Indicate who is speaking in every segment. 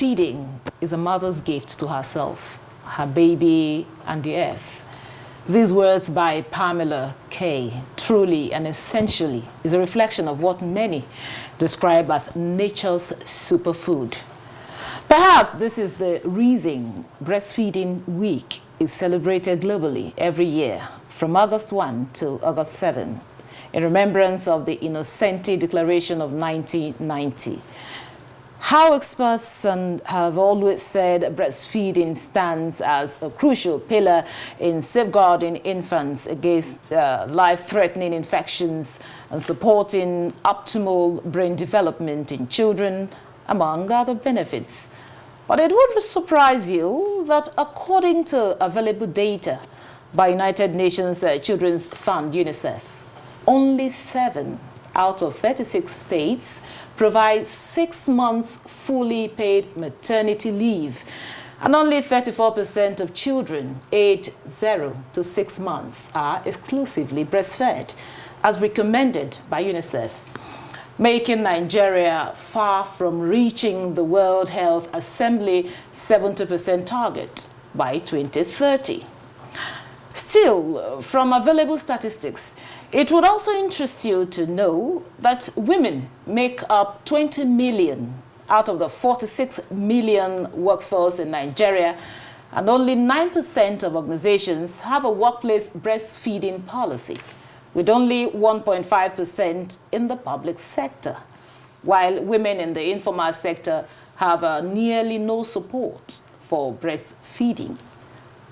Speaker 1: Breastfeeding is a mother's gift to herself, her baby, and the earth. These words by Pamela Kay, truly and essentially, is a reflection of what many describe as nature's superfood. Perhaps this is the reason Breastfeeding Week is celebrated globally every year from August 1 to August 7, in remembrance of the Innocenti Declaration of 1990. How experts have always said breastfeeding stands as a crucial pillar in safeguarding infants against life-threatening infections and supporting optimal brain development in children, among other benefits. But it would surprise you that according to available data by United Nations Children's Fund, UNICEF, only 7 out of 36 states provide 6 months fully paid maternity leave, and only 34% of children aged 0 to 6 months are exclusively breastfed, as recommended by UNICEF, making Nigeria far from reaching the World Health Assembly 70% target by 2030. Still, from available statistics, it would also interest you to know that women make up 20 million out of the 46 million workforce in Nigeria, and only 9% of organizations have a workplace breastfeeding policy, with only 1.5% in the public sector, while women in the informal sector have nearly no support for breastfeeding.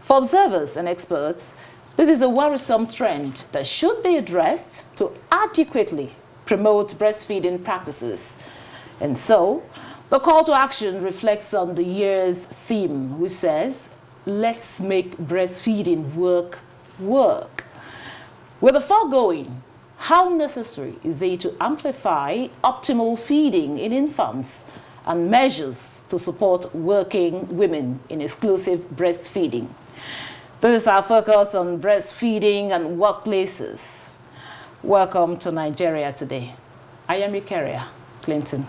Speaker 1: For observers and experts, this is a worrisome trend that should be addressed to adequately promote breastfeeding practices. And so, the call to action reflects on the year's theme, which says, let's make breastfeeding work. With the foregoing, how necessary is it to amplify optimal feeding in infants and measures to support working women in exclusive breastfeeding? This is our focus on breastfeeding and workplaces. Welcome to Nigeria Today. I am your carrier, Clinton.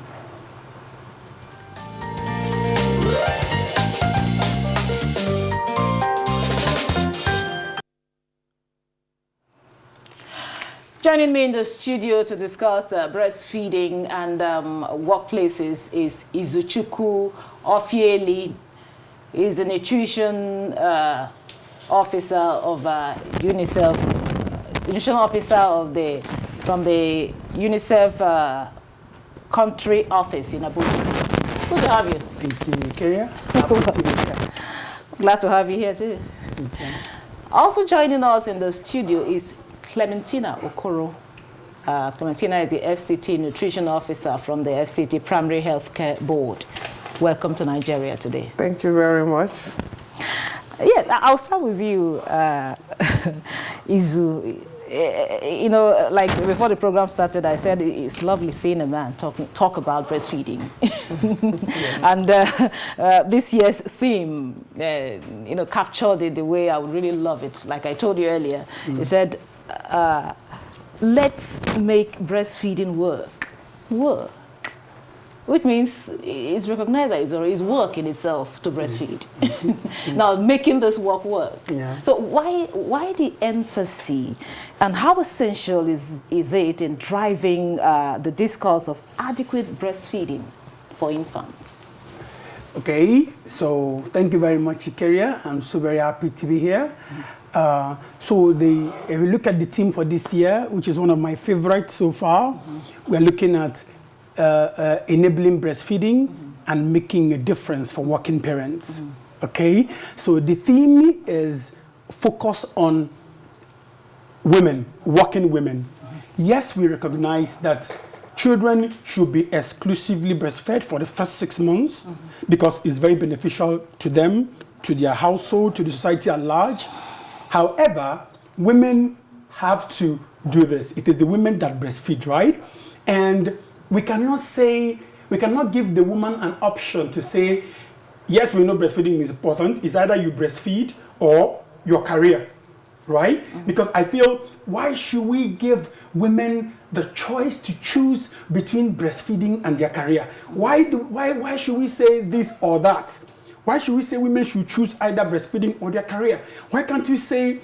Speaker 1: Joining me in the studio to discuss breastfeeding and workplaces is Izuchukwu Ofieli. He's a nutrition officer of UNICEF, nutrition officer from the UNICEF country office in Abuja. Good to have you.
Speaker 2: Thank you, Kenya. Happy to be here.
Speaker 1: Glad to have you here too.
Speaker 2: Okay.
Speaker 1: Also joining us in the studio is Clementina Okoro. Clementina is the FCT nutrition officer from the FCT Primary Healthcare Board. Welcome to Nigeria Today.
Speaker 2: Thank you very much.
Speaker 1: Yes, I'll start with you, Izu. You know, like before the program started, I said it's lovely seeing a man talk about breastfeeding. Yes. And this year's theme, you know, captured it the way I would really love it. Like I told you earlier, he said, let's make breastfeeding work. Which means it's recognized that it's work in itself to breastfeed. Now, making this work. Yeah. So why the emphasis, and how essential is it in driving the discourse of adequate breastfeeding for infants?
Speaker 2: Okay, so thank you very much, Ikeria. I'm so very happy to be here. If we look at the theme for this year, which is one of my favorites so far, we're looking at enabling breastfeeding and making a difference for working parents. Okay, so the theme is focused on women, working women. Yes, we recognize that children should be exclusively breastfed for the first 6 months because it's very beneficial to them, to their household, to the society at large. However, women have to do this. It is the women that breastfeed, right? And we cannot give the woman an option to say, yes, we know breastfeeding is important. It's either you breastfeed or your career, right? Because I feel, why should we give women the choice to choose between breastfeeding and their career? Why should we say this or that? Why should we say women should choose either breastfeeding or their career? Why can't we say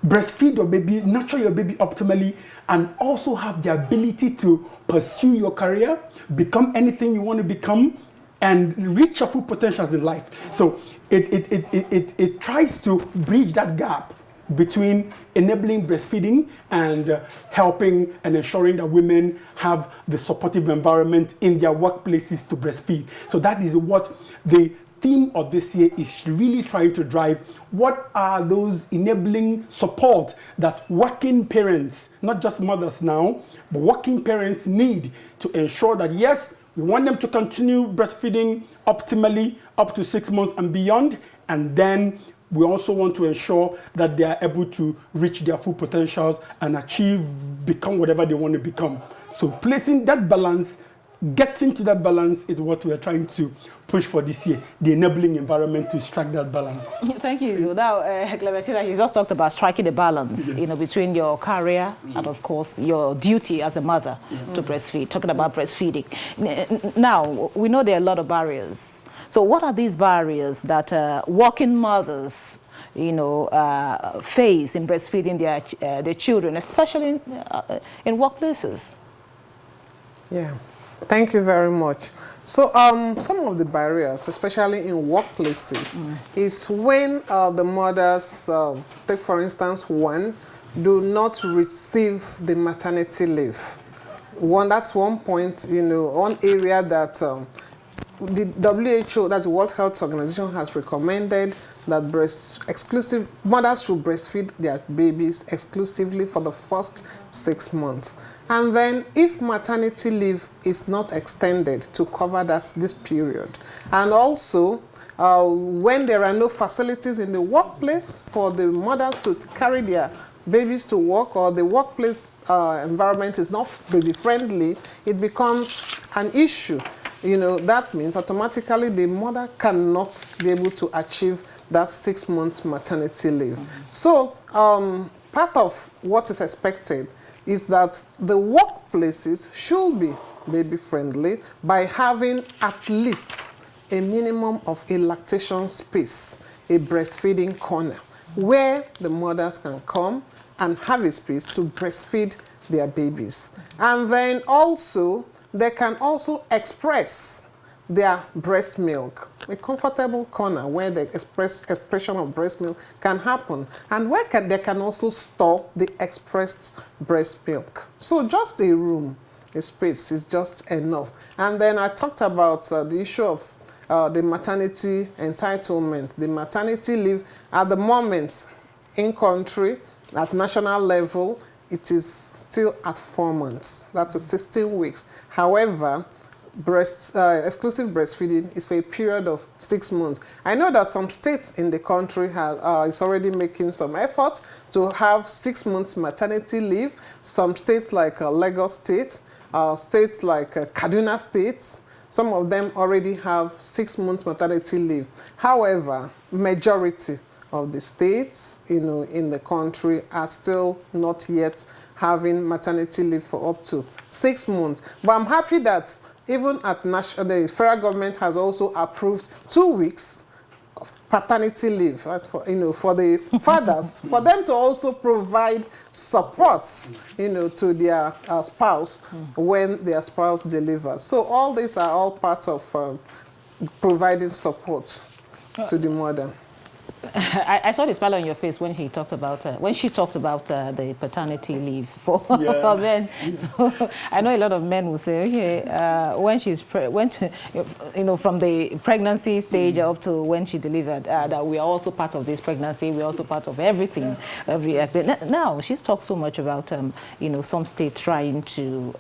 Speaker 2: breastfeed your baby, nurture your baby optimally, and also have the ability to pursue your career, become anything you want to become, and reach your full potentials in life? So it tries to bridge that gap between enabling breastfeeding and helping and ensuring that women have the supportive environment in their workplaces to breastfeed. So that is what the theme of this year is really trying to drive. What are those enabling support that working parents, not just mothers now, but working parents need to ensure that, yes, we want them to continue breastfeeding optimally up to 6 months and beyond, and then we also want to ensure that they are able to reach their full potentials and become whatever they want to become. So placing that balance, getting to that balance is what we are trying to push for this year, the enabling environment to strike that balance.
Speaker 1: Thank you. So now, Clementina, you just talked about striking the balance,
Speaker 2: Yes.
Speaker 1: between your career and, of course, your duty as a mother to breastfeed, talking about breastfeeding. Now, we know there are a lot of barriers. So what are these barriers that working mothers face in breastfeeding their children, especially in workplaces?
Speaker 3: Yeah. Thank you very much. So some of the barriers, especially in workplaces, is when the mothers, take for instance one, do not receive the maternity leave. That's one point, one area that the WHO, that's the World Health Organization, has recommended that mothers should breastfeed their babies exclusively for the first 6 months. And then if maternity leave is not extended to cover this period, and also when there are no facilities in the workplace for the mothers to carry their babies to work, or the workplace environment is not baby friendly, it becomes an issue. That means automatically the mother cannot be able to achieve that 6 months maternity leave. So part of what is expected is that the workplaces should be baby friendly by having at least a minimum of a lactation space, a breastfeeding corner, where the mothers can come and have a space to breastfeed their babies. And then also, they can also express their breast milk, a comfortable corner where the expression of breast milk can happen, and where they can also store the expressed breast milk. So just a room, a space is just enough. And then I talked about the issue of the maternity entitlement. The maternity leave at the moment in country, at national level, it is still at 4 months. That's 16 weeks. However, exclusive breastfeeding is for a period of 6 months. I know that some states in the country is already making some effort to have 6 months maternity leave. Some states like Lagos State, states like Kaduna State, some of them already have 6 months maternity leave. However, majority of the states, in the country are still not yet having maternity leave for up to 6 months. But I'm happy that even at the federal government has also approved 2 weeks of paternity leave. That's for the fathers, for them to also provide support, to their spouse when their spouse delivers. So all these are all part of providing support to the mother.
Speaker 1: I saw the smile on your face when she talked about the paternity leave for men. I know a lot of men will say, okay, when she's from the pregnancy stage up to when she delivered, that we are also part of this pregnancy. We're also part of everything. Now she's talked so much about some states trying to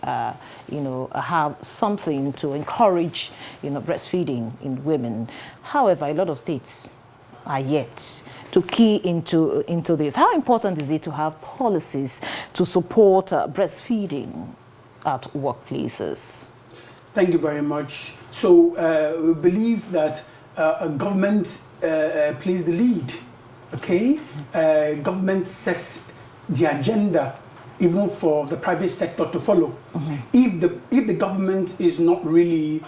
Speaker 1: have something to encourage breastfeeding in women. However, a lot of states are yet to key into this. How important is it to have policies to support breastfeeding at workplaces?
Speaker 2: Thank you very much. So we believe that government plays the lead okay, government sets the agenda even for the private sector to follow. If the government is not really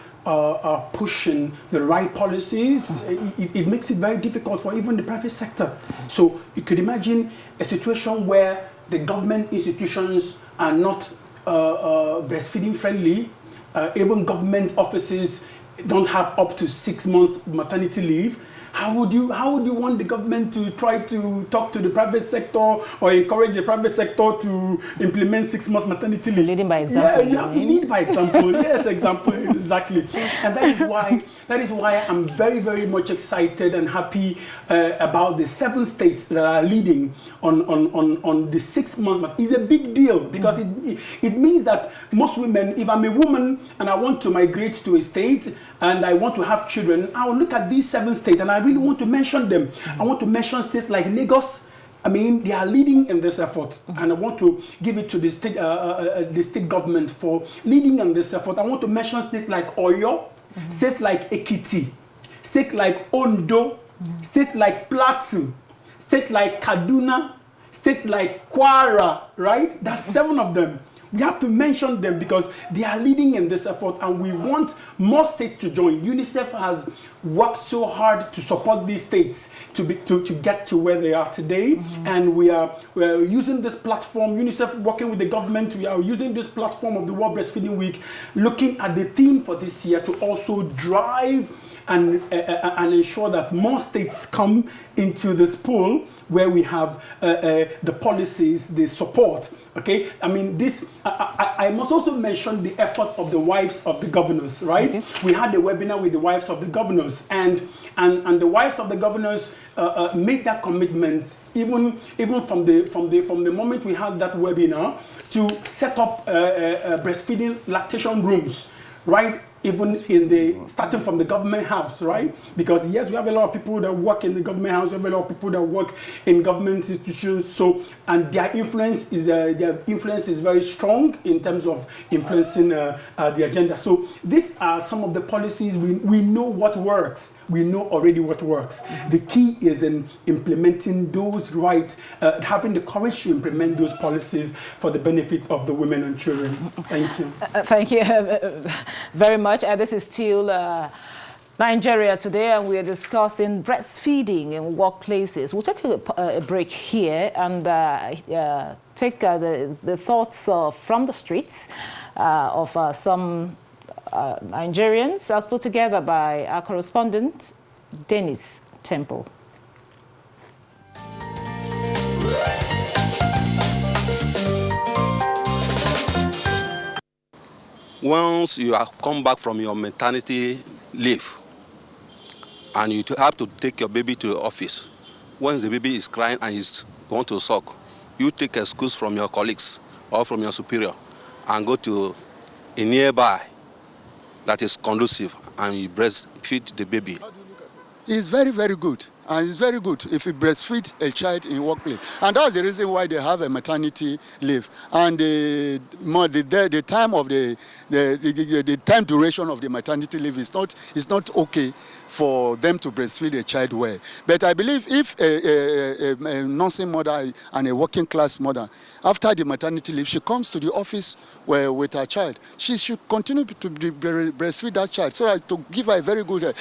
Speaker 2: pushing the right policies, it makes it very difficult for even the private sector. So you could imagine a situation where the government institutions are not breastfeeding friendly. Even government offices don't have up to 6 months maternity leave. How would you want the government to try to talk to the private sector or encourage the private sector to implement 6 months maternity leave?
Speaker 1: Leading by example.
Speaker 2: Yeah, you have to lead by example. Yes, example, exactly. And that is why I'm very, very much excited and happy about the 7 states that are leading on the 6 months. It's a big deal because it means that most women, if I'm a woman and I want to migrate to a state and I want to have children, I'll look at these 7 states and I really want to mention them. I want to mention states like Lagos. I mean, they are leading in this effort, and I want to give it to the state government for leading in this effort. I want to mention states like Oyo, states like Ekiti, states like Ondo, states like Plateau, states like Kaduna, states like Kwara, right? That's 7 of them. We have to mention them because they are leading in this effort and we want more states to join. UNICEF has worked so hard to support these states to get to where they are today. And we are using this platform, UNICEF working with the government, we are using this platform of the World Breastfeeding Week, looking at the theme for this year to also drive and ensure that more states come into this pool where we have the policies, the support. Okay, I mean this. I must also mention the effort of the wives of the governors. Right, we had a webinar with the wives of the governors, and the wives of the governors made that commitment even from the moment we had that webinar to set up breastfeeding lactation rooms. Right. Even starting from the government house, right? Because yes, we have a lot of people that work in the government house, we have a lot of people that work in government institutions. So, and their influence is very strong in terms of influencing the agenda. So these are some of the policies we know what works. We know already what works. The key is in implementing those right, having the courage to implement those policies for the benefit of the women and children. Thank you.
Speaker 1: Thank you very much. This is still Nigeria Today, and we are discussing breastfeeding in workplaces. We'll take a break here and take the thoughts from the streets of some Nigerians, as put together by our correspondent, Dennis Temple.
Speaker 4: Once you have come back from your maternity leave and you have to take your baby to the office, once the baby is crying and he's going to suck, you take excuse from your colleagues or from your superior and go to a nearby that is conducive and you breastfeed the baby.
Speaker 5: It's very, very good. And it's very good if you breastfeed a child in workplace. And that's the reason why they have a maternity leave. And the time of the time duration of the maternity leave is not okay for them to breastfeed a child well. But I believe if a nursing mother and a working class mother, after the maternity leave, she comes to the office with her child, she should continue to breastfeed that child so as to give her a very good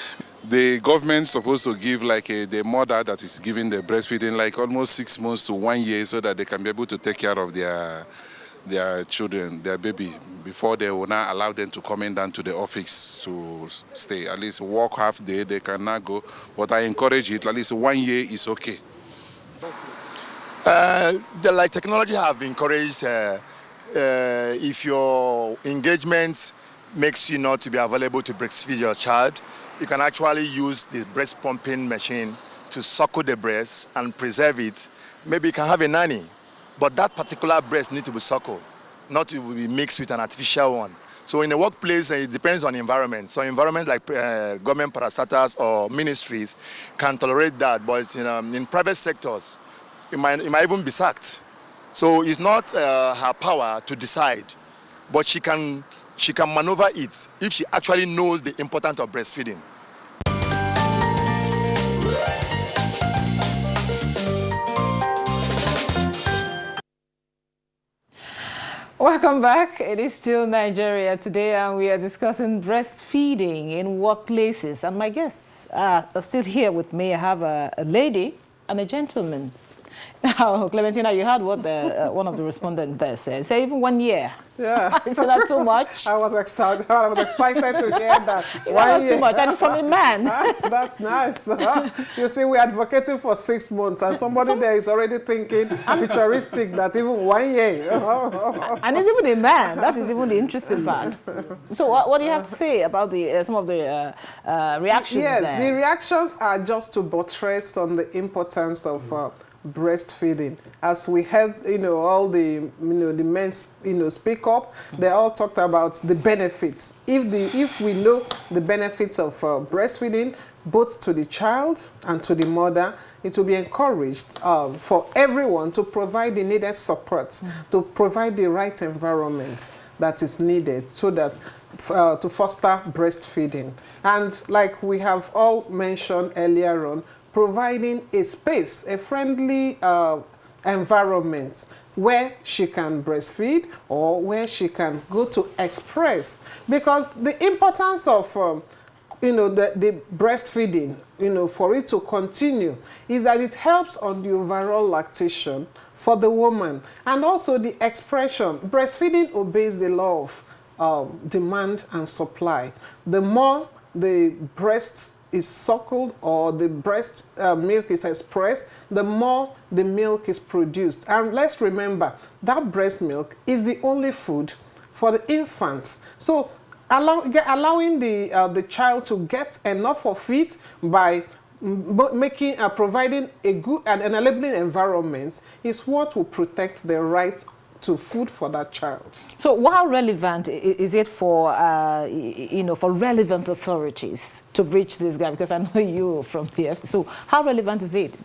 Speaker 6: The government's supposed to give the mother that is giving the breastfeeding almost 6 months to 1 year so that they can be able to take care of their children, their baby, before they will not allow them to come in down to the office to stay. At least work half day, they cannot go. But I encourage it, at least 1 year is okay.
Speaker 7: The technology have encouraged if your engagement makes you not to be available to breastfeed your child, you can actually use the breast pumping machine to suckle the breast and preserve it. Maybe you can have a nanny, but that particular breast needs to be suckled, not to be mixed with an artificial one. So in the workplace, it depends on the environment. So environment like government parastatals or ministries can tolerate that, but in private sectors, it might even be sacked. So it's not her power to decide, but she can maneuver it if she actually knows the importance of breastfeeding.
Speaker 1: Welcome back. It is still Nigeria today, and we are discussing breastfeeding in workplaces. And my guests are still here with me. I have a lady and a gentleman. Now, Clementina, you heard what one of the respondents there said. Say even 1 year.
Speaker 3: Yeah.
Speaker 1: Is that too much?
Speaker 3: I was excited to hear that.
Speaker 1: Not too much, and from a man.
Speaker 3: That's nice. You see, we're advocating for 6 months, and somebody there is already thinking futuristic that even 1 year.
Speaker 1: And it's even a man. That is even the interesting part. So what do you have to say about some of the reactions
Speaker 3: Yes,
Speaker 1: there?
Speaker 3: the reactions are just to buttress on the importance of breastfeeding. As we heard, all the men, speak up, they all talked about the benefits. If we know the benefits of breastfeeding, both to the child and to the mother, it will be encouraged for everyone to provide the needed support, to provide the right environment that is needed so that to foster breastfeeding. And like we have all mentioned earlier on, providing a space, a friendly environment where she can breastfeed or where she can go to express. Because the importance of the breastfeeding, for it to continue, is that it helps on the overall lactation for the woman and also the expression. Breastfeeding obeys the law of demand and supply. The more the breast is suckled or the breast milk is expressed, the more the milk is produced. And let's remember that breast milk is the only food for the infants. So allowing the child to get enough of it by providing a good and enabling environment is what will protect the right to food for that child.
Speaker 1: So how relevant is it for, for relevant authorities to bridge this gap? Because I know you from the FC. So how relevant is it?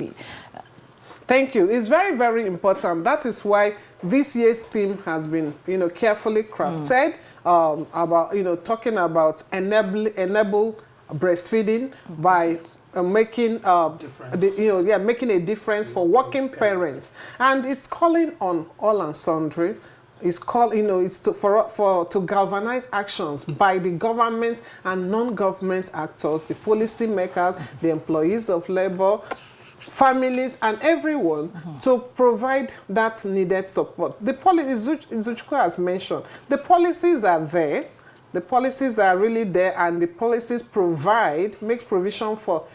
Speaker 3: Thank you. It's very, very important. That is why this year's theme has been, carefully crafted about, talking about enable breastfeeding by making making a difference for working parents, and it's calling on all and sundry. It's called, it's to galvanize actions by the government and non-government actors, the policy makers, the employees of labor, families, and everyone to provide that needed support. The policies, Zuchko has mentioned, the policies are there. The policies are really there, and the policies makes provision for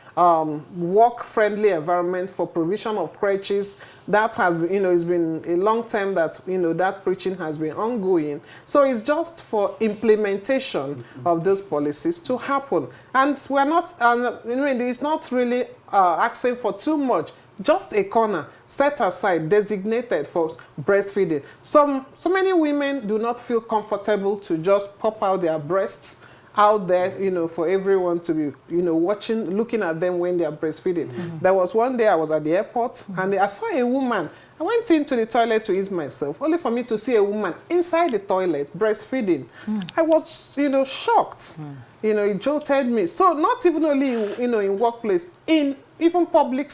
Speaker 3: work-friendly environment, for provision of crèches. That has been, it's been a long time that, that preaching has been ongoing. So it's just for implementation of those policies to happen. And we're not, it's not really asking for too much. Just a corner set aside, designated for breastfeeding. So many women do not feel comfortable to just pop out their breasts out there, for everyone to be, watching, looking at them when they are breastfeeding. There was one day I was at the airport and I saw a woman. I went into the toilet to ease myself, only for me to see a woman inside the toilet breastfeeding. I was, shocked. It jolted me. So not even only, in workplace, in even public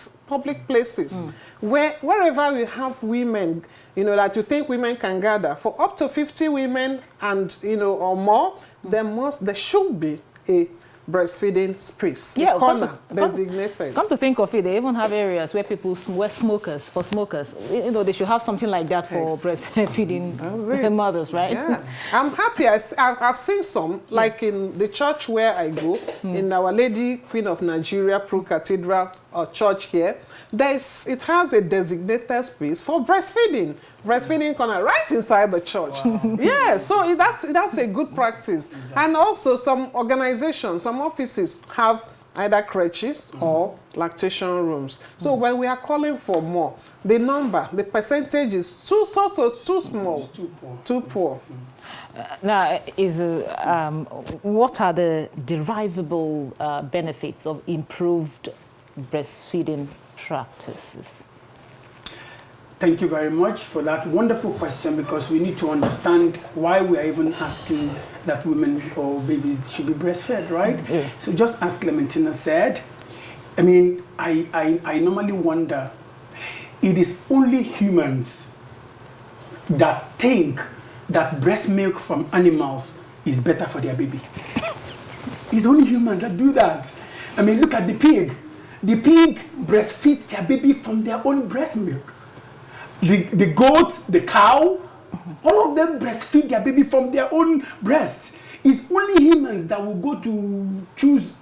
Speaker 3: places, wherever we have women, that you think women can gather, for up to 50 women and, or more, there should be a breastfeeding space,
Speaker 1: yeah,
Speaker 3: corner designated.
Speaker 1: Come to think of it, they even have areas where people wear smokers, for smokers. They should have something like that for breastfeeding the mothers, right?
Speaker 3: Yeah. I'm happy. I've seen some, like in the church where I go, in Our Lady Queen of Nigeria Pro Cathedral church here. It has a designated space for breastfeeding corner right inside the church. Wow. Yeah, so that's a good practice. Exactly. And also some organizations, some offices have either crèches or lactation rooms. So when we are calling for more, the percentage is too small, too poor.
Speaker 1: Now, what are the derivable benefits of improved breastfeeding practices?
Speaker 2: Thank you very much for that wonderful question, because we need to understand why we are even asking that women or babies should be breastfed, right? Yeah. So just as Clementina said, I normally wonder, it is only humans that think that breast milk from animals is better for their baby. It's only humans that do that. I mean, look at the pig. The pig breastfeeds their baby from their own breast milk. The goat, the cow, all of them breastfeed their baby from their own breast. It's only humans that will go to choose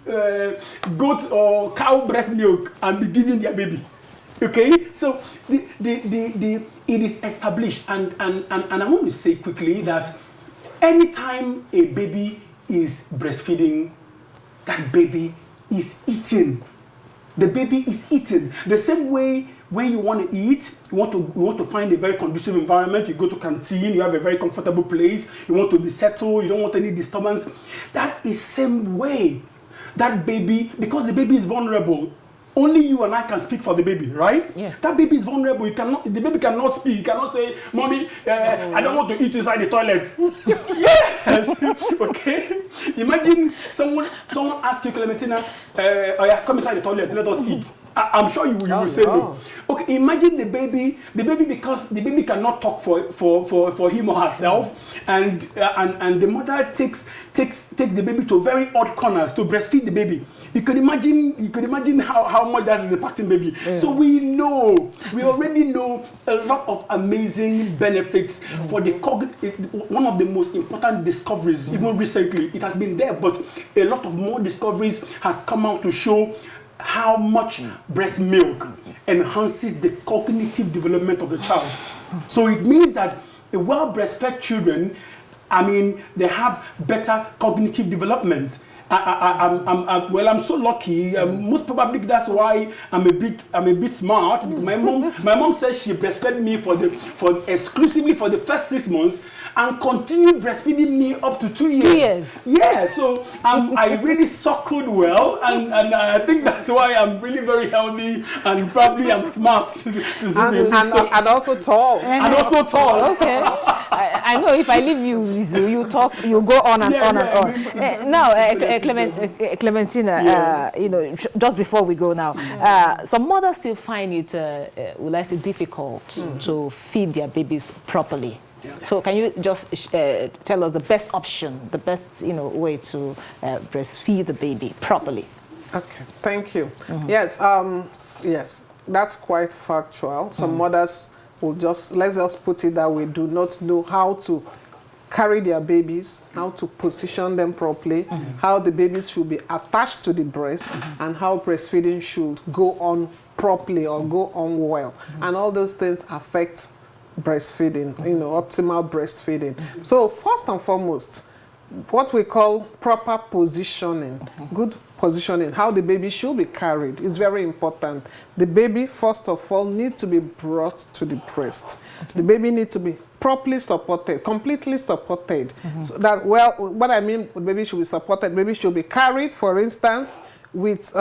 Speaker 2: goat or cow breast milk and be giving their baby. Okay, so it is established, and I want to say quickly that anytime a baby is breastfeeding, that baby is eating. The baby is eating. The same way when you want to eat, you want to find a very conducive environment. You go to canteen, you have a very comfortable place. You want to be settled. You don't want any disturbance. That is same way. That baby, because the baby is vulnerable. Only you and I can speak for the baby, right?
Speaker 1: Yeah.
Speaker 2: That baby is vulnerable. The baby cannot speak. You cannot say, "Mommy, I don't want to eat inside the toilet." Yes. Okay. Imagine someone asks you, Clementina, "Oh yeah, come inside the toilet. Let us eat." I'm sure you will say no. Okay. Imagine the baby because the baby cannot talk for him or herself, and the mother takes the baby to very odd corners to breastfeed the baby. You could imagine how much that is impacting baby. Yeah. So we already know a lot of amazing benefits for the one of the most important discoveries, even recently. It has been there, but a lot of more discoveries has come out to show how much breast milk enhances the cognitive development of the child. So it means that the well-breastfed children, I mean, they have better cognitive development. I'm so lucky. Most probably that's why I'm a bit smart. My mom says she breastfed me exclusively for the first 6 months and continued breastfeeding me up to 2 years. 2 years. Yeah, so I really suckled well, and I think that's why I'm really very healthy and probably I'm smart.
Speaker 3: And also tall.
Speaker 2: And also tall.
Speaker 1: Okay. I know if I leave you, you talk, you go on and on and on. Now, Clementina, you know, just before we go now, some mothers still find it, would I say, difficult to feed their babies properly. Yeah. So can you just tell us the best option, the best way to breastfeed the baby properly?
Speaker 3: Okay, thank you. Yes, yes, that's quite factual. Some mothers will let's just put it that way, do not know how to carry their babies, how to position them properly, how the babies should be attached to the breast, and how breastfeeding should go on properly or go on well. And all those things affect breastfeeding, optimal breastfeeding. So first and foremost, what we call proper positioning, good positioning, how the baby should be carried is very important. The baby, first of all, needs to be brought to the breast. The baby needs to be properly supported, completely supported. So that, well, what I mean, the baby should be supported. Baby should be carried, for instance, with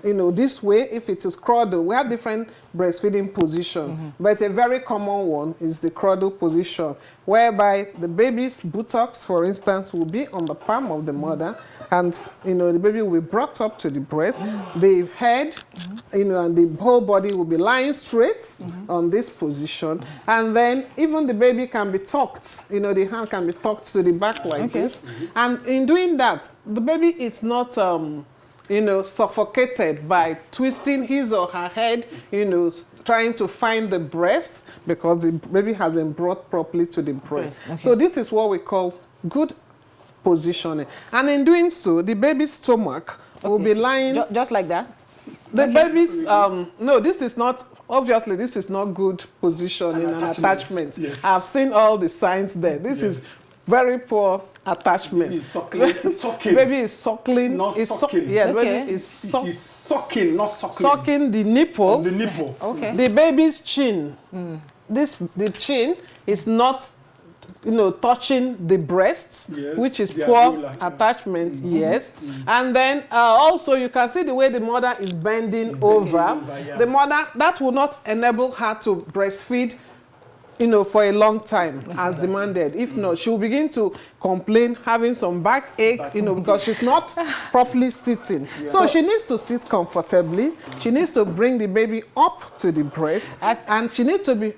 Speaker 3: this way. If it is cradle, we have different breastfeeding position, but a very common one is the cradle position, whereby the baby's buttocks, for instance, will be on the palm of the mother, and the baby will be brought up to the breast. The head, and the whole body will be lying straight on this position, and then even the baby can be tucked. The hand can be tucked to the back like this, and in doing that, the baby is not suffocated by twisting his or her head, trying to find the breast, because the baby has been brought properly to the breast. So this is what we call good positioning. And in doing so, the baby's stomach will be lying...
Speaker 1: Just like that?
Speaker 3: The baby's... no, this is not... Obviously, this is not good positioning and attachment. Yes. I've seen all the signs there. This is very poor attachment. Baby is suckling. Baby is suckling.
Speaker 2: Not sucking.
Speaker 3: Baby is
Speaker 2: sucking, not suckling.
Speaker 3: Sucking the nipple.
Speaker 2: The nipple.
Speaker 1: Okay.
Speaker 3: The baby's chin. The chin is not, touching the breast, which is poor attachment. Yes. And then also you can see the way the mother is bending over. The mother, that will not enable her to breastfeed for a long time as demanded. If not, she'll begin to complain, having some backache, because she's not properly sitting. Yeah. So she needs to sit comfortably. She needs to bring the baby up to the breast, and she needs to be,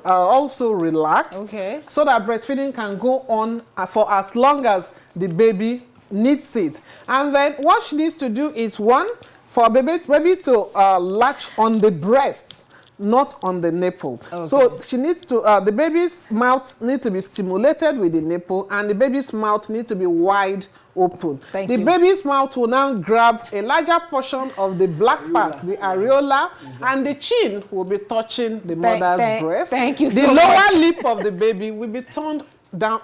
Speaker 3: also relaxed, so that breastfeeding can go on for as long as the baby needs it. And then what she needs to do is, one, for baby to latch on the breast, not on the nipple. So she needs to, the baby's mouth needs to be stimulated with the nipple, and the baby's mouth needs to be wide open. The baby's mouth will now grab a larger portion of the black part, the areola, and the chin will be touching the mother's breast.
Speaker 1: Thank you so
Speaker 3: much. The lower lip of the baby will be turned down,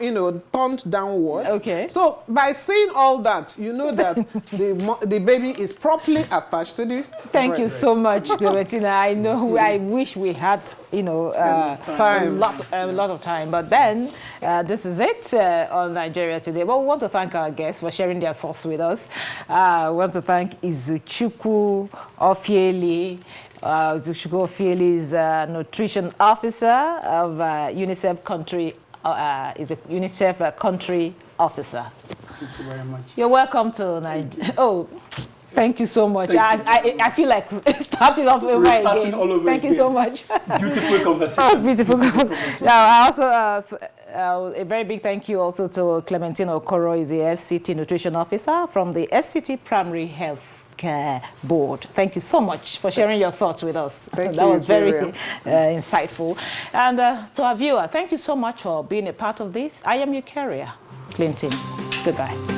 Speaker 3: turned downwards. So by seeing all that, you know that the baby is properly attached to the
Speaker 1: Thank you so much, Clementina. I know I wish we had, time. A lot of time. But then, this is it on Nigeria Today. But we want to thank our guests for sharing their thoughts with us. We want to thank Izuchukwu Ofieli. Izuchukwu Ofieli is a nutrition officer of UNICEF country. Is a UNICEF country officer.
Speaker 2: Thank you very much.
Speaker 1: You're welcome to Nigeria. Oh, thank you so much. I feel like starting off over again. Thank you so much.
Speaker 2: Beautiful conversation.
Speaker 1: Beautiful conversation. I also, a very big thank you also to Clementina Okoro, is the FCT nutrition officer from the FCT Primary Health Care Board. Thank you so much for sharing your thoughts with us. That was very insightful. And to our viewer, thank you so much for being a part of this. I am your carrier, Clinton. Goodbye.